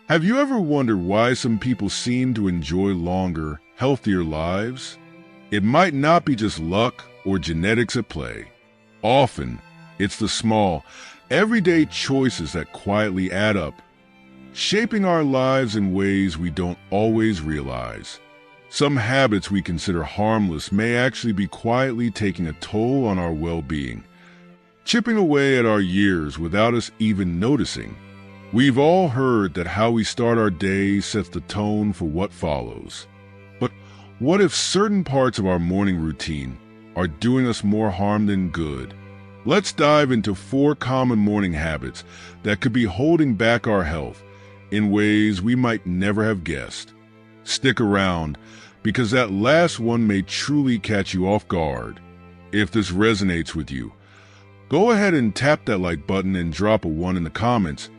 Have you ever wondered why some people seem to enjoy longer, healthier lives? It might not be just luck or genetics at play. Often, it's the small, everyday choices that quietly add up, shaping our lives in ways we don't always realize. Some habits we consider harmless may actually be quietly taking a toll on our well-being, chipping away at our years without us even noticing. We've all heard that how we start our day sets the tone for what follows. But what if certain parts of our morning routine are doing us more harm than good? Let's dive into 4 common morning habits that could be holding back our health in ways we might never have guessed. Stick around, because that last one may truly catch you off guard. If this resonates with you, go ahead and tap that like button and drop a 1 in the comments,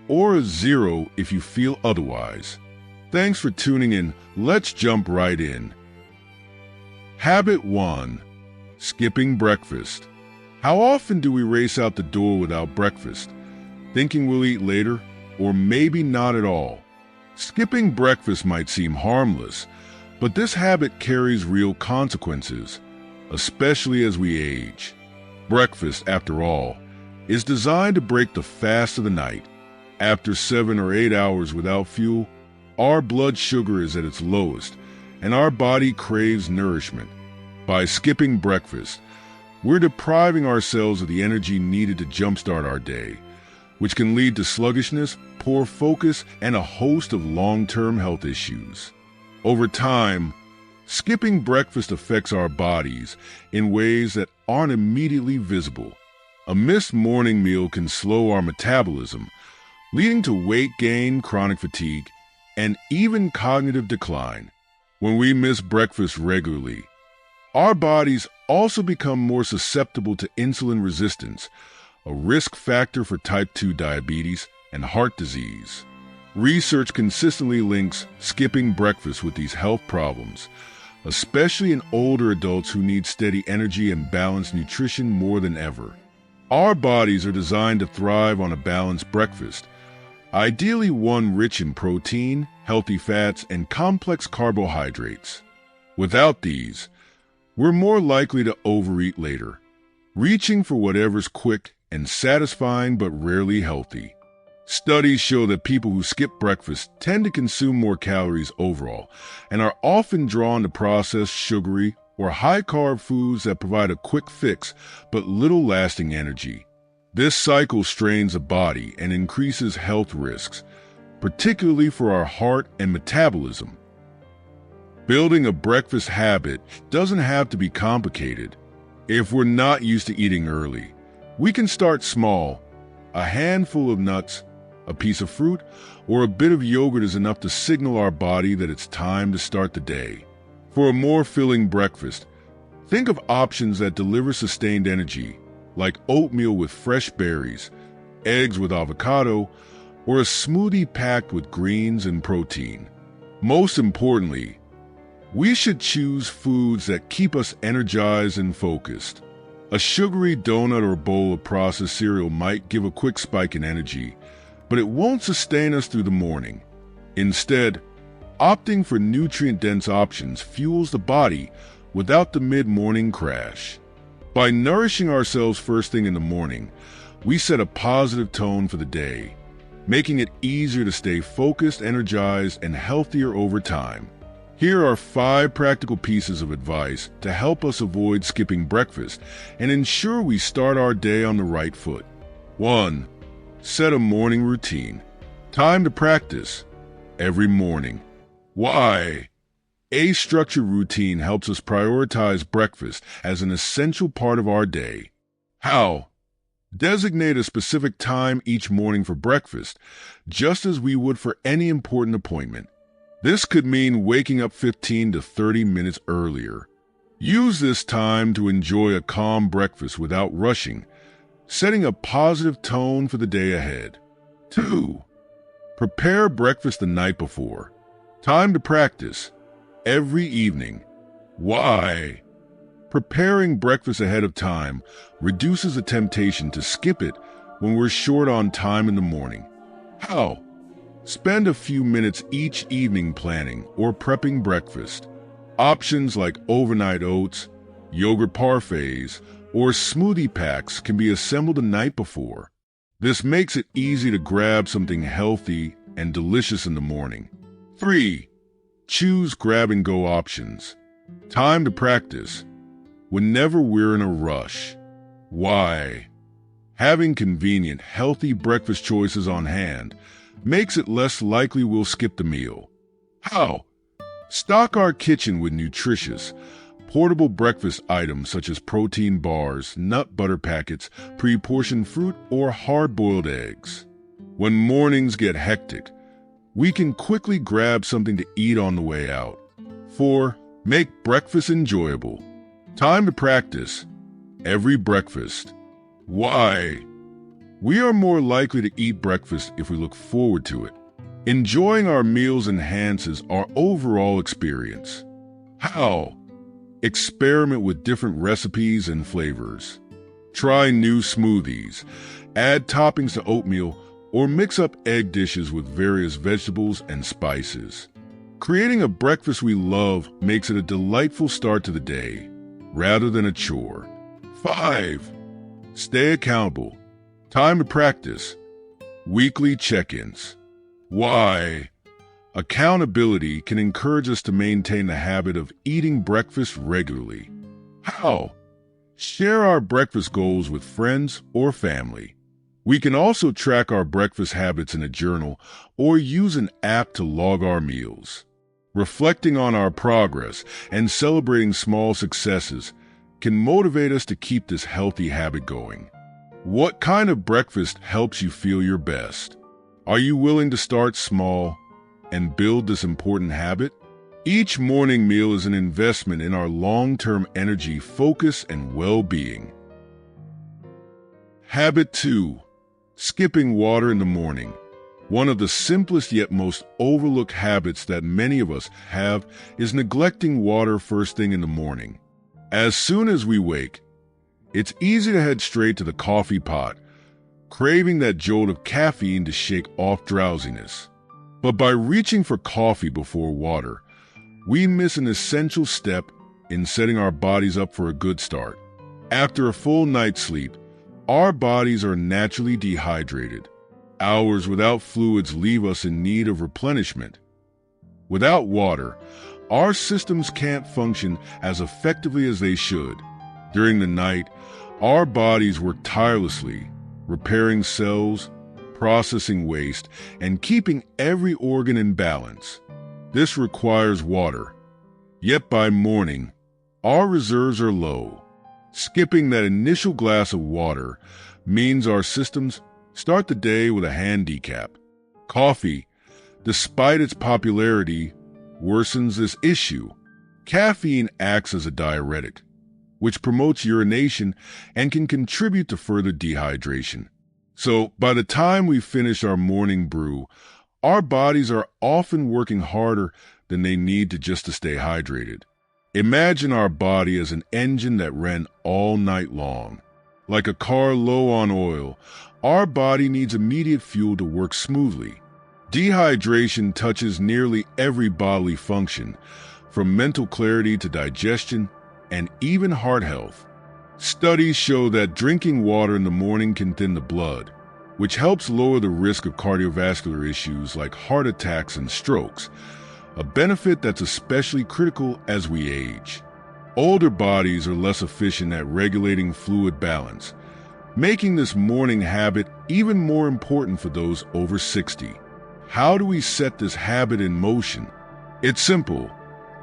or a 0 if you feel otherwise. Thanks for tuning in. Let's jump right in. Habit 1. Skipping breakfast. How often do we race out the door without breakfast, thinking we'll eat later, or maybe not at all? Skipping breakfast might seem harmless, but this habit carries real consequences, especially as we age. Breakfast, after all, is designed to break the fast of the night. After 7 or 8 hours without fuel, our blood sugar is at its lowest, and our body craves nourishment. By skipping breakfast, we're depriving ourselves of the energy needed to jumpstart our day, which can lead to sluggishness, poor focus, and a host of long-term health issues. Over time, skipping breakfast affects our bodies in ways that aren't immediately visible. A missed morning meal can slow our metabolism, leading to weight gain, chronic fatigue, and even cognitive decline. When we miss breakfast regularly, our bodies also become more susceptible to insulin resistance, a risk factor for type 2 diabetes and heart disease. Research consistently links skipping breakfast with these health problems, especially in older adults who need steady energy and balanced nutrition more than ever. Our bodies are designed to thrive on a balanced breakfast, ideally one rich in protein, healthy fats, and complex carbohydrates. Without these, we're more likely to overeat later, reaching for whatever's quick and satisfying but rarely healthy. Studies show that people who skip breakfast tend to consume more calories overall and are often drawn to processed, sugary, or high-carb foods that provide a quick fix but little lasting energy. This cycle strains the body and increases health risks, particularly for our heart and metabolism. Building a breakfast habit doesn't have to be complicated. If we're not used to eating early, we can start small. A handful of nuts, a piece of fruit, or a bit of yogurt is enough to signal our body that it's time to start the day. For a more filling breakfast, think of options that deliver sustained energy, like oatmeal with fresh berries, eggs with avocado, or a smoothie packed with greens and protein. Most importantly, we should choose foods that keep us energized and focused. A sugary donut or bowl of processed cereal might give a quick spike in energy, but it won't sustain us through the morning. Instead, opting for nutrient-dense options fuels the body without the mid-morning crash. By nourishing ourselves first thing in the morning, we set a positive tone for the day, making it easier to stay focused, energized, and healthier over time. Here are 5 practical pieces of advice to help us avoid skipping breakfast and ensure we start our day on the right foot. 1. Set a morning routine. Time to practice. Every morning. Why? A structured routine helps us prioritize breakfast as an essential part of our day. How? Designate a specific time each morning for breakfast, just as we would for any important appointment. This could mean waking up 15 to 30 minutes earlier. Use this time to enjoy a calm breakfast without rushing, setting a positive tone for the day ahead. 2. Prepare breakfast the night before. Time to practice. Every evening. Why? Preparing breakfast ahead of time reduces the temptation to skip it when we're short on time in the morning. How? Spend a few minutes each evening planning or prepping breakfast. Options like overnight oats, yogurt parfaits, or smoothie packs can be assembled the night before. This makes it easy to grab something healthy and delicious in the morning. 3. Choose grab-and-go options. Time to practice. Whenever we're in a rush. Why? Having convenient, healthy breakfast choices on hand makes it less likely we'll skip the meal. How? Stock our kitchen with nutritious, portable breakfast items such as protein bars, nut butter packets, pre-portioned fruit, or hard-boiled eggs. When mornings get hectic, we can quickly grab something to eat on the way out. 4. Make breakfast enjoyable. Time to practice. Every breakfast. Why? We are more likely to eat breakfast if we look forward to it. Enjoying our meals enhances our overall experience. How? Experiment with different recipes and flavors. Try new smoothies, add toppings to oatmeal, or mix up egg dishes with various vegetables and spices. Creating a breakfast we love makes it a delightful start to the day, rather than a chore. 5. Stay accountable. Time to practice. Weekly check-ins. Why? Accountability can encourage us to maintain the habit of eating breakfast regularly. How? Share our breakfast goals with friends or family. We can also track our breakfast habits in a journal or use an app to log our meals. Reflecting on our progress and celebrating small successes can motivate us to keep this healthy habit going. What kind of breakfast helps you feel your best? Are you willing to start small and build this important habit? Each morning meal is an investment in our long-term energy, focus, and well-being. Habit 2. Skipping water in the morning. One of the simplest yet most overlooked habits that many of us have is neglecting water first thing in the morning. As soon as we wake, it's easy to head straight to the coffee pot, craving that jolt of caffeine to shake off drowsiness. But by reaching for coffee before water, we miss an essential step in setting our bodies up for a good start. After a full night's sleep, our bodies are naturally dehydrated. Hours without fluids leave us in need of replenishment. Without water, our systems can't function as effectively as they should. During the night, our bodies work tirelessly, repairing cells, processing waste, and keeping every organ in balance. This requires water. Yet by morning, our reserves are low. Skipping that initial glass of water means our systems start the day with a handicap. Coffee, despite its popularity, worsens this issue. Caffeine acts as a diuretic, which promotes urination and can contribute to further dehydration. So, by the time we finish our morning brew, our bodies are often working harder than they need to stay hydrated. Imagine our body as an engine that ran all night long. Like a car low on oil, our body needs immediate fuel to work smoothly. Dehydration touches nearly every bodily function, from mental clarity to digestion and even heart health. Studies show that drinking water in the morning can thin the blood, which helps lower the risk of cardiovascular issues like heart attacks and strokes, a benefit that's especially critical as we age. Older bodies are less efficient at regulating fluid balance, making this morning habit even more important for those over 60. How do we set this habit in motion? It's simple.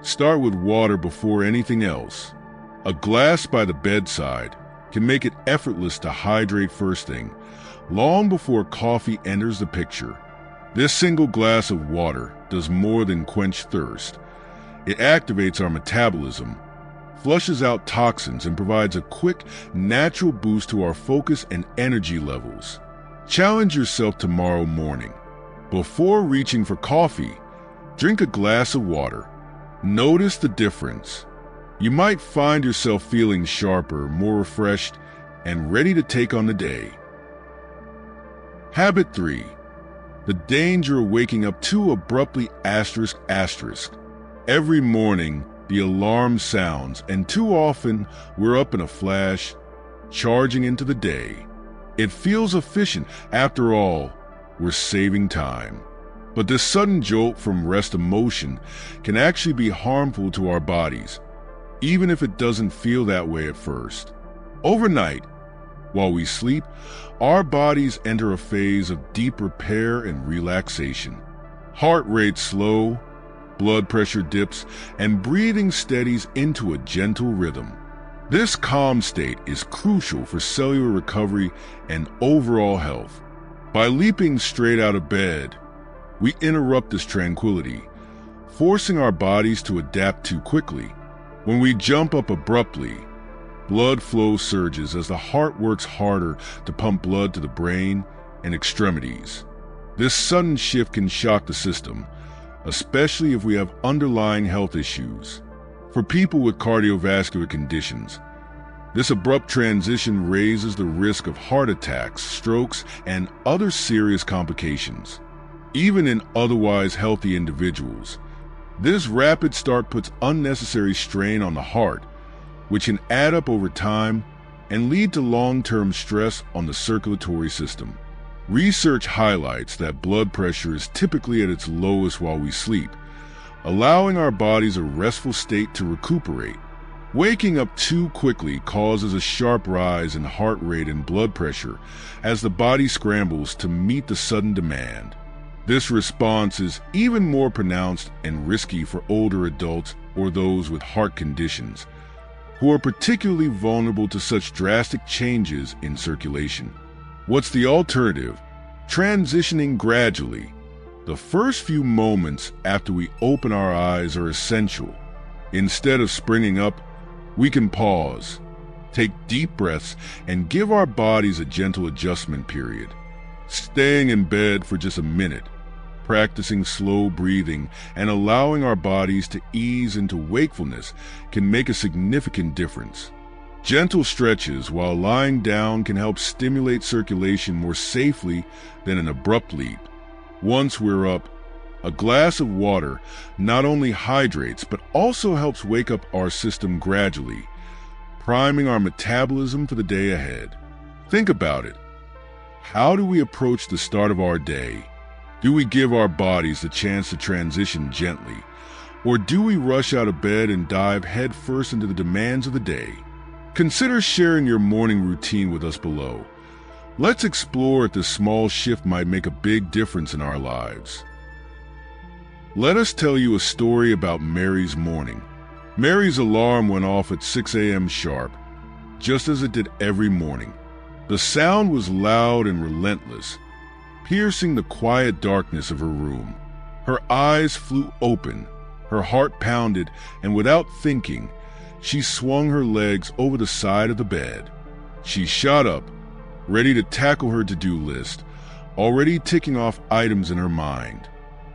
Start with water before anything else. A glass by the bedside can make it effortless to hydrate first thing, long before coffee enters the picture. This single glass of water does more than quench thirst. It activates our metabolism, flushes out toxins, and provides a quick, natural boost to our focus and energy levels. Challenge yourself tomorrow morning. Before reaching for coffee, drink a glass of water. Notice the difference. You might find yourself feeling sharper, more refreshed, and ready to take on the day. Habit 3. The danger of waking up too abruptly asterisk asterisk. Every morning, the alarm sounds, and too often we're up in a flash, charging into the day. It feels efficient. After all, we're saving time. But this sudden jolt from rest emotion can actually be harmful to our bodies, even if it doesn't feel that way at first. Overnight, while we sleep, our bodies enter a phase of deep repair and relaxation. Heart rate slow, blood pressure dips, and breathing steadies into a gentle rhythm. This calm state is crucial for cellular recovery and overall health. By leaping straight out of bed, we interrupt this tranquility, forcing our bodies to adapt too quickly. When we jump up abruptly, blood flow surges as the heart works harder to pump blood to the brain and extremities. This sudden shift can shock the system, especially if we have underlying health issues. For people with cardiovascular conditions, this abrupt transition raises the risk of heart attacks, strokes, and other serious complications. Even in otherwise healthy individuals, this rapid start puts unnecessary strain on the heart, which can add up over time and lead to long-term stress on the circulatory system. Research highlights that blood pressure is typically at its lowest while we sleep, allowing our bodies a restful state to recuperate. Waking up too quickly causes a sharp rise in heart rate and blood pressure as the body scrambles to meet the sudden demand. This response is even more pronounced and risky for older adults or those with heart conditions, who are particularly vulnerable to such drastic changes in circulation. What's the alternative? Transitioning gradually. The first few moments after we open our eyes are essential. Instead of springing up, we can pause, take deep breaths, and give our bodies a gentle adjustment period. Staying in bed for just a minute, practicing slow breathing, and allowing our bodies to ease into wakefulness can make a significant difference. Gentle stretches while lying down can help stimulate circulation more safely than an abrupt leap. Once we're up, a glass of water not only hydrates but also helps wake up our system gradually, priming our metabolism for the day ahead. Think about it. How do we approach the start of our day? Do we give our bodies the chance to transition gently, or do we rush out of bed and dive headfirst into the demands of the day? Consider sharing your morning routine with us below. Let's explore if this small shift might make a big difference in our lives. Let us tell you a story about Mary's morning. Mary's alarm went off at 6 a.m. sharp, just as it did every morning. The sound was loud and relentless, piercing the quiet darkness of her room. Her eyes flew open, her heart pounded, and without thinking, she swung her legs over the side of the bed. She shot up, ready to tackle her to-do list, already ticking off items in her mind.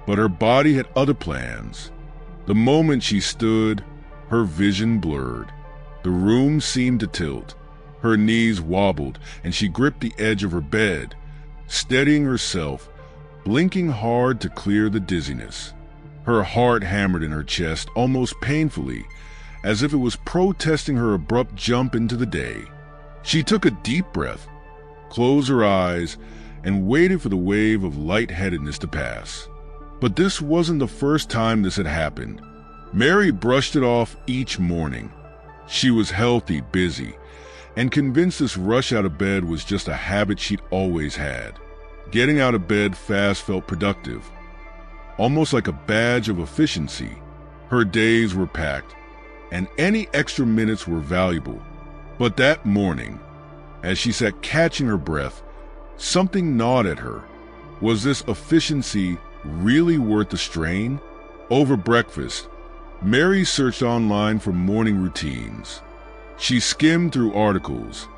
But her body had other plans. The moment she stood, her vision blurred. The room seemed to tilt. Her knees wobbled, and she gripped the edge of her bed, steadying herself, blinking hard to clear the dizziness. Her heart hammered in her chest almost painfully, as if it was protesting her abrupt jump into the day. She took a deep breath, closed her eyes, and waited for the wave of lightheadedness to pass. But this wasn't the first time this had happened. Mary brushed it off each morning. She was healthy, busy, and convinced this rush out of bed was just a habit she'd always had. Getting out of bed fast felt productive, almost like a badge of efficiency. Her days were packed, and any extra minutes were valuable. But that morning, as she sat catching her breath, something gnawed at her. Was this efficiency really worth the strain? Over breakfast, Mary searched online for morning routines. She skimmed through articles,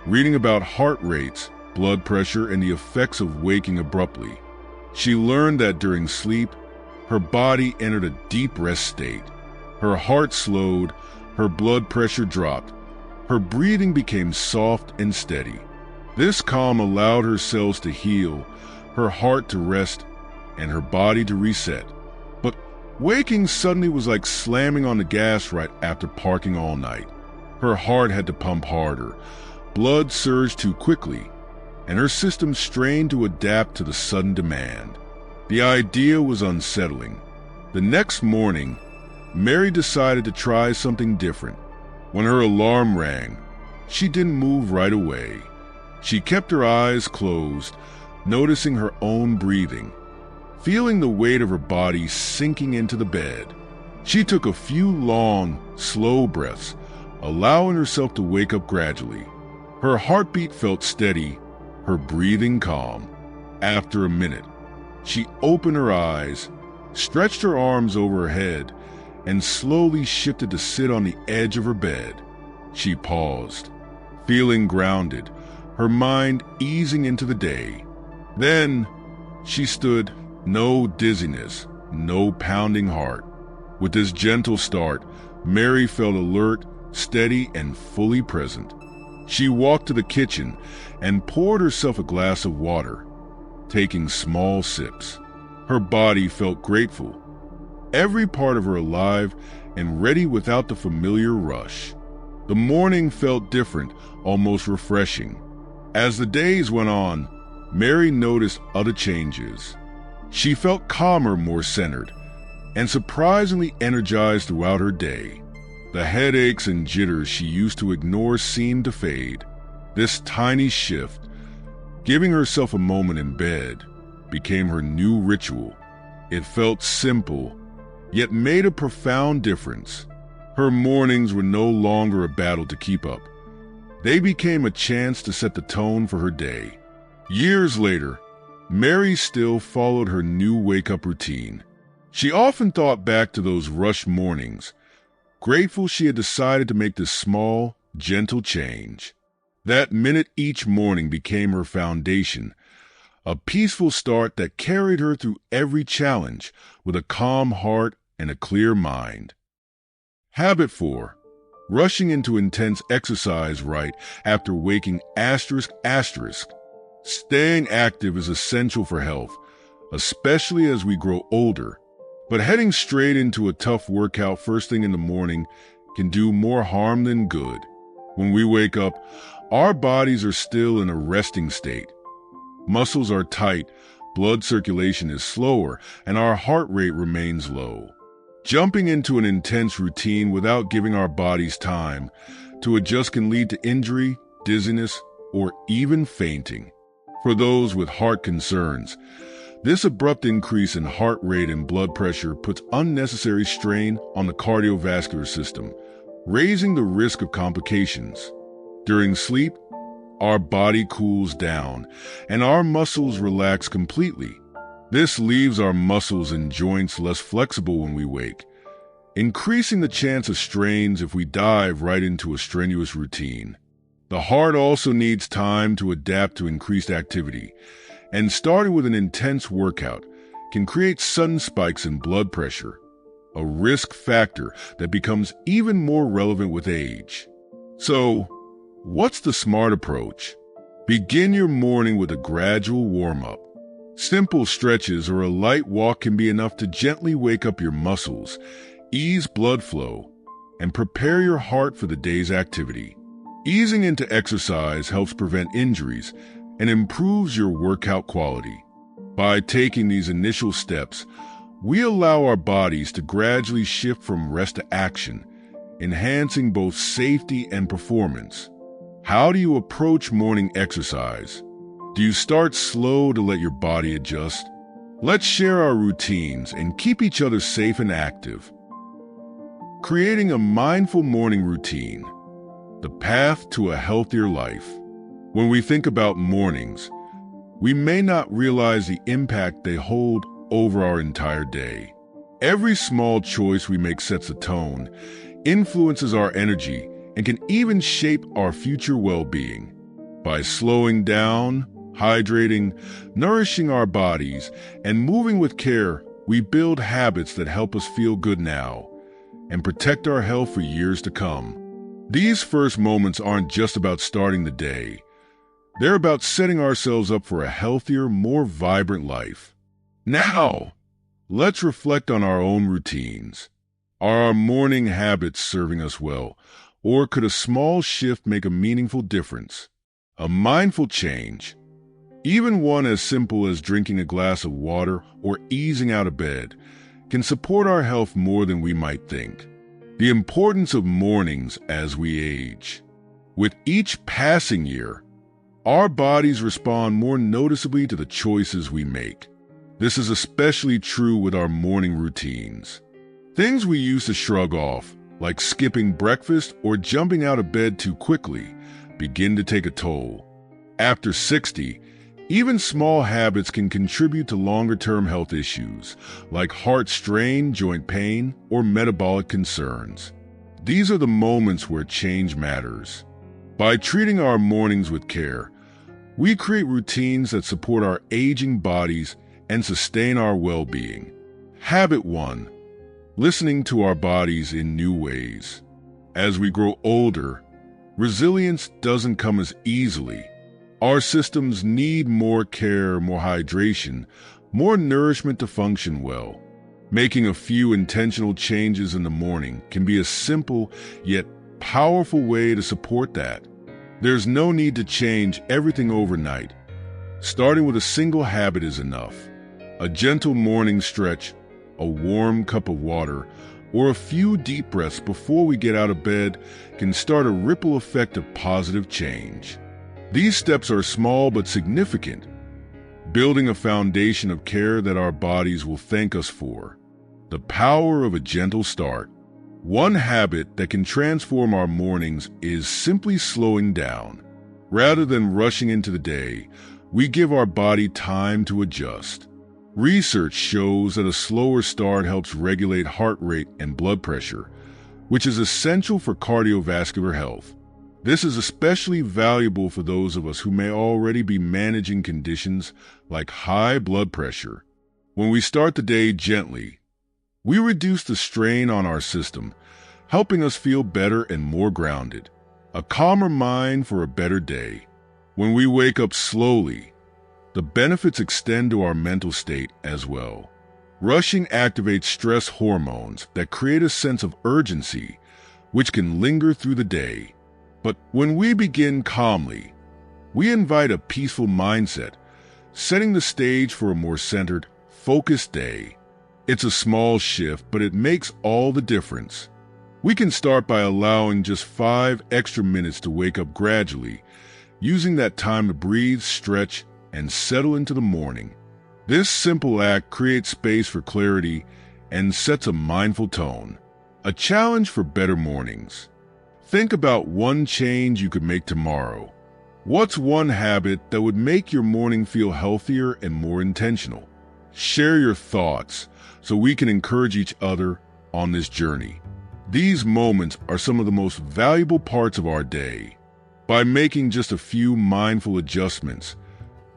reading about heart rates, blood pressure, and the effects of waking abruptly. She learned that during sleep, her body entered a deep rest state. Her heart slowed, her blood pressure dropped, her breathing became soft and steady. This calm allowed her cells to heal, her heart to rest, and her body to reset. But waking suddenly was like slamming on the gas right after parking all night. Her heart had to pump harder, blood surged too quickly, and her system strained to adapt to the sudden demand. The idea was unsettling. The next morning, Mary decided to try something different. When her alarm rang, she didn't move right away. She kept her eyes closed, noticing her own breathing, feeling the weight of her body sinking into the bed. She took a few long, slow breaths, allowing herself to wake up gradually. Her heartbeat felt steady, her breathing calm. After a minute, she opened her eyes, stretched her arms over her head, and slowly shifted to sit on the edge of her bed. She paused, feeling grounded, her mind easing into the day. Then she stood, no dizziness, no pounding heart. With this gentle start, Mary felt alert, steady, and fully present. She walked to the kitchen and poured herself a glass of water, taking small sips. Her body felt grateful, every part of her alive and ready without the familiar rush. The morning felt different, almost refreshing. As the days went on, Mary noticed other changes. She felt calmer, more centered, and surprisingly energized throughout her day. The headaches and jitters she used to ignore seemed to fade. This tiny shift, giving herself a moment in bed, became her new ritual. It felt simple, yet made a profound difference. Her mornings were no longer a battle to keep up. They became a chance to set the tone for her day. Years later, Mary still followed her new wake-up routine. She often thought back to those rushed mornings, grateful she had decided to make this small, gentle change. That minute each morning became her foundation, a peaceful start that carried her through every challenge with a calm heart and a clear mind. Habit 4. Rushing into intense exercise right after waking ***. Staying active is essential for health, especially as we grow older. But heading straight into a tough workout first thing in the morning can do more harm than good. When we wake up, our bodies are still in a resting state. Muscles are tight, blood circulation is slower, and our heart rate remains low. Jumping into an intense routine without giving our bodies time to adjust can lead to injury, dizziness, or even fainting. For those with heart concerns, this abrupt increase in heart rate and blood pressure puts unnecessary strain on the cardiovascular system, raising the risk of complications. During sleep, our body cools down and our muscles relax completely. This leaves our muscles and joints less flexible when we wake, increasing the chance of strains if we dive right into a strenuous routine. The heart also needs time to adapt to increased activity, and starting with an intense workout can create sudden spikes in blood pressure, a risk factor that becomes even more relevant with age. So, what's the smart approach? Begin your morning with a gradual warm-up. Simple stretches or a light walk can be enough to gently wake up your muscles, ease blood flow, and prepare your heart for the day's activity. Easing into exercise helps prevent injuries and improves your workout quality. By taking these initial steps, we allow our bodies to gradually shift from rest to action, enhancing both safety and performance. How do you approach morning exercise? Do you start slow to let your body adjust? Let's share our routines and keep each other safe and active. Creating a mindful morning routine, the path to a healthier life. When we think about mornings, we may not realize the impact they hold over our entire day. Every small choice we make sets a tone, influences our energy, and can even shape our future well-being. By slowing down, hydrating, nourishing our bodies, and moving with care, we build habits that help us feel good now and protect our health for years to come. These first moments aren't just about starting the day. They're about setting ourselves up for a healthier, more vibrant life. Now, let's reflect on our own routines. Are our morning habits serving us well, or could a small shift make a meaningful difference? A mindful change, even one as simple as drinking a glass of water or easing out of bed, can support our health more than we might think. The importance of mornings as we age. With each passing year, our bodies respond more noticeably to the choices we make. This is especially true with our morning routines. Things we used to shrug off, like skipping breakfast or jumping out of bed too quickly, begin to take a toll. After 60, even small habits can contribute to longer-term health issues, like heart strain, joint pain, or metabolic concerns. These are the moments where change matters. By treating our mornings with care, we create routines that support our aging bodies and sustain our well-being. Habit 1. Listening to our bodies in new ways. As we grow older, resilience doesn't come as easily. Our systems need more care, more hydration, more nourishment to function well. Making a few intentional changes in the morning can be a simple yet powerful way to support that. There's no need to change everything overnight. Starting with a single habit is enough. A gentle morning stretch, a warm cup of water, or a few deep breaths before we get out of bed can start a ripple effect of positive change. These steps are small but significant, building a foundation of care that our bodies will thank us for. The power of a gentle start. One habit that can transform our mornings is simply slowing down. Rather than rushing into the day, we give our body time to adjust. Research shows that a slower start helps regulate heart rate and blood pressure, which is essential for cardiovascular health. This is especially valuable for those of us who may already be managing conditions like high blood pressure. When we start the day gently, we reduce the strain on our system, helping us feel better and more grounded. A calmer mind for a better day. When we wake up slowly, the benefits extend to our mental state as well. Rushing activates stress hormones that create a sense of urgency, which can linger through the day. But when we begin calmly, we invite a peaceful mindset, setting the stage for a more centered, focused day. It's a small shift, but it makes all the difference. We can start by allowing just 5 extra minutes to wake up gradually, using that time to breathe, stretch, and settle into the morning. This simple act creates space for clarity and sets a mindful tone. A challenge for better mornings. Think about one change you could make tomorrow. What's one habit that would make your morning feel healthier and more intentional? Share your thoughts so we can encourage each other on this journey. These moments are some of the most valuable parts of our day. By making just a few mindful adjustments,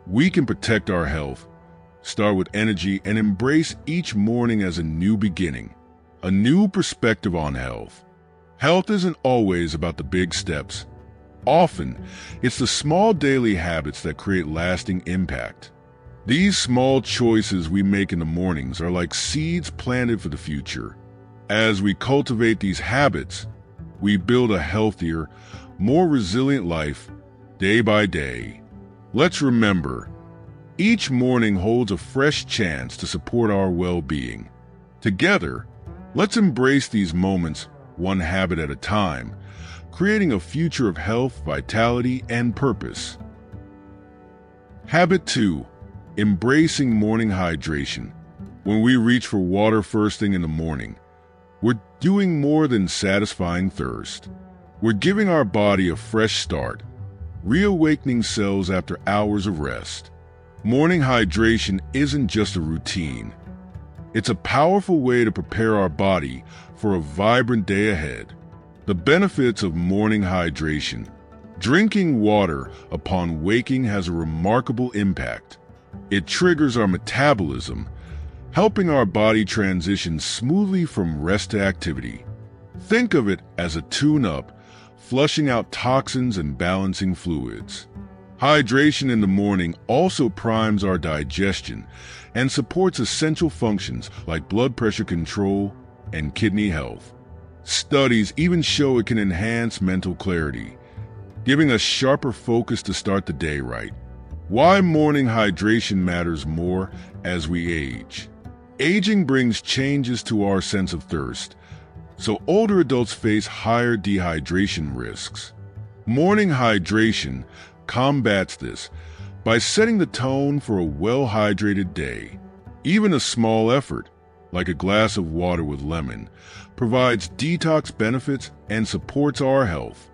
we can protect our health, start with energy, and embrace each morning as a new beginning, a new perspective on health. Health isn't always about the big steps. Often, it's the small daily habits that create lasting impact. These small choices we make in the mornings are like seeds planted for the future. As we cultivate these habits, we build a healthier, more resilient life day by day. Let's remember, each morning holds a fresh chance to support our well-being. Together, let's embrace these moments one habit at a time, creating a future of health, vitality, and purpose. Habit 2. Embracing morning hydration. When we reach for water first thing in the morning, we're doing more than satisfying thirst. We're giving our body a fresh start, reawakening cells after hours of rest. Morning hydration isn't just a routine. It's a powerful way to prepare our body for a vibrant day ahead. The benefits of morning hydration. Drinking water upon waking has a remarkable impact. It triggers our metabolism, helping our body transition smoothly from rest to activity. Think of it as a tune-up, flushing out toxins and balancing fluids. Hydration in the morning also primes our digestion and supports essential functions like blood pressure control and kidney health. Studies even show it can enhance mental clarity, giving us sharper focus to start the day right. Why morning hydration matters more as we age. Aging brings changes to our sense of thirst, so older adults face higher dehydration risks. Morning hydration combats this by setting the tone for a well-hydrated day. Even a small effort, like a glass of water with lemon, provides detox benefits and supports our health.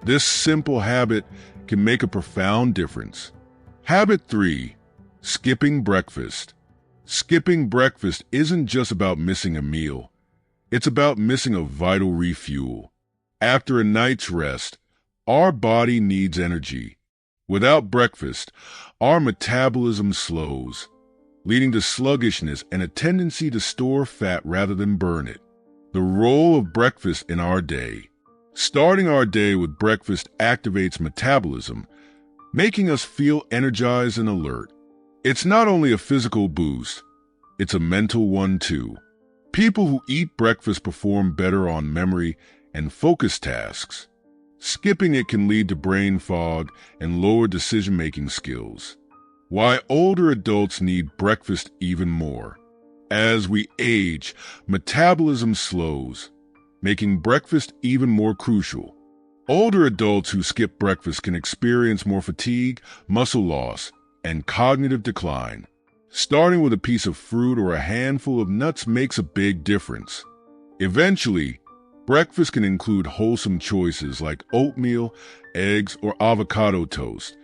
This simple habit can make a profound difference. Habit 3. Skipping breakfast. Skipping breakfast isn't just about missing a meal. It's about missing a vital refuel. After a night's rest, our body needs energy. Without breakfast, our metabolism slows, leading to sluggishness and a tendency to store fat rather than burn it. The role of breakfast in our day. Starting our day with breakfast activates metabolism, making us feel energized and alert. It's not only a physical boost, it's a mental one too. People who eat breakfast perform better on memory and focus tasks. Skipping it can lead to brain fog and lower decision-making skills. Why older adults need breakfast even more. As we age, metabolism slows, making breakfast even more crucial. Older adults who skip breakfast can experience more fatigue, muscle loss, and cognitive decline. Starting with a piece of fruit or a handful of nuts makes a big difference. Eventually, breakfast can include wholesome choices like oatmeal, eggs, or avocado toast,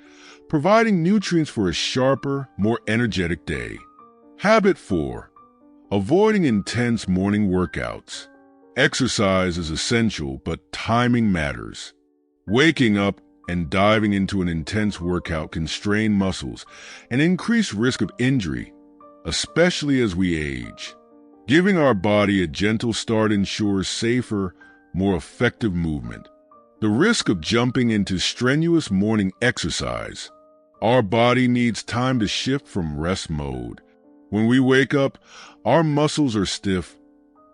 providing nutrients for a sharper, more energetic day. Habit 4. Avoiding intense morning workouts. Exercise is essential, but timing matters. Waking up and diving into an intense workout can strain muscles and increase risk of injury, especially as we age. Giving our body a gentle start ensures safer, more effective movement. The risk of jumping into strenuous morning exercise. Our body needs time to shift from rest mode. When we wake up, our muscles are stiff,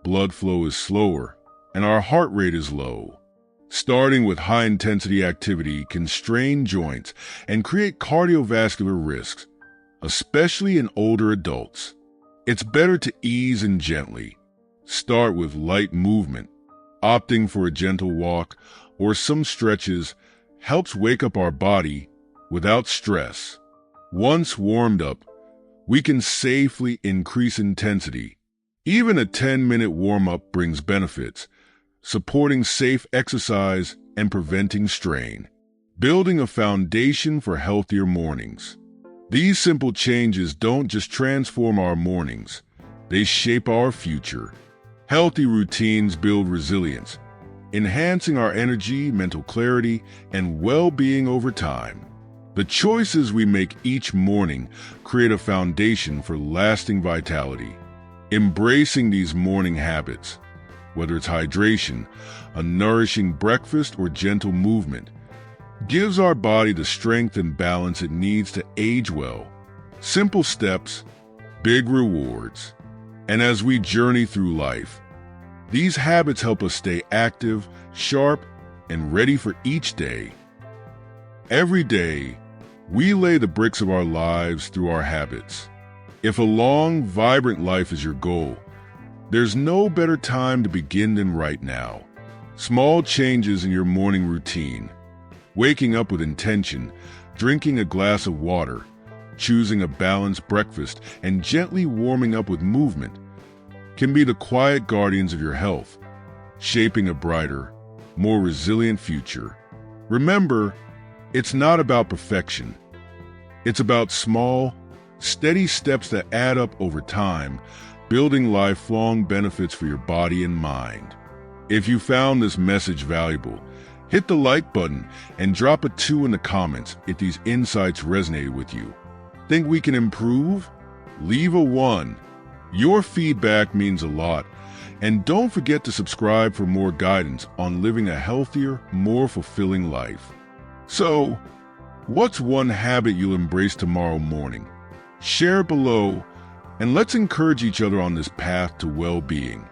blood flow is slower, and our heart rate is low. Starting with high-intensity activity can strain joints and create cardiovascular risks, especially in older adults. It's better to ease in gently. Start with light movement. Opting for a gentle walk or some stretches helps wake up our body without stress. Once warmed up, we can safely increase intensity. Even a 10-minute warm-up brings benefits, supporting safe exercise and preventing strain. Building a foundation for healthier mornings. These simple changes don't just transform our mornings, they shape our future. Healthy routines build resilience, enhancing our energy, mental clarity, and well-being over time. The choices we make each morning create a foundation for lasting vitality. Embracing these morning habits, whether it's hydration, a nourishing breakfast, or gentle movement, gives our body the strength and balance it needs to age well. Simple steps, big rewards. And as we journey through life, these habits help us stay active, sharp, and ready for each day. Every day, we lay the bricks of our lives through our habits. If a long, vibrant life is your goal, there's no better time to begin than right now. Small changes in your morning routine, waking up with intention, drinking a glass of water, choosing a balanced breakfast, and gently warming up with movement can be the quiet guardians of your health, shaping a brighter, more resilient future. Remember, it's not about perfection. It's about small, steady steps that add up over time, building lifelong benefits for your body and mind. If you found this message valuable, hit the like button and drop a 2 in the comments if these insights resonated with you. Think we can improve? Leave a 1. Your feedback means a lot. And don't forget to subscribe for more guidance on living a healthier, more fulfilling life. So, What's one habit you'll embrace tomorrow morning? Share below, and let's encourage each other on this path to well-being.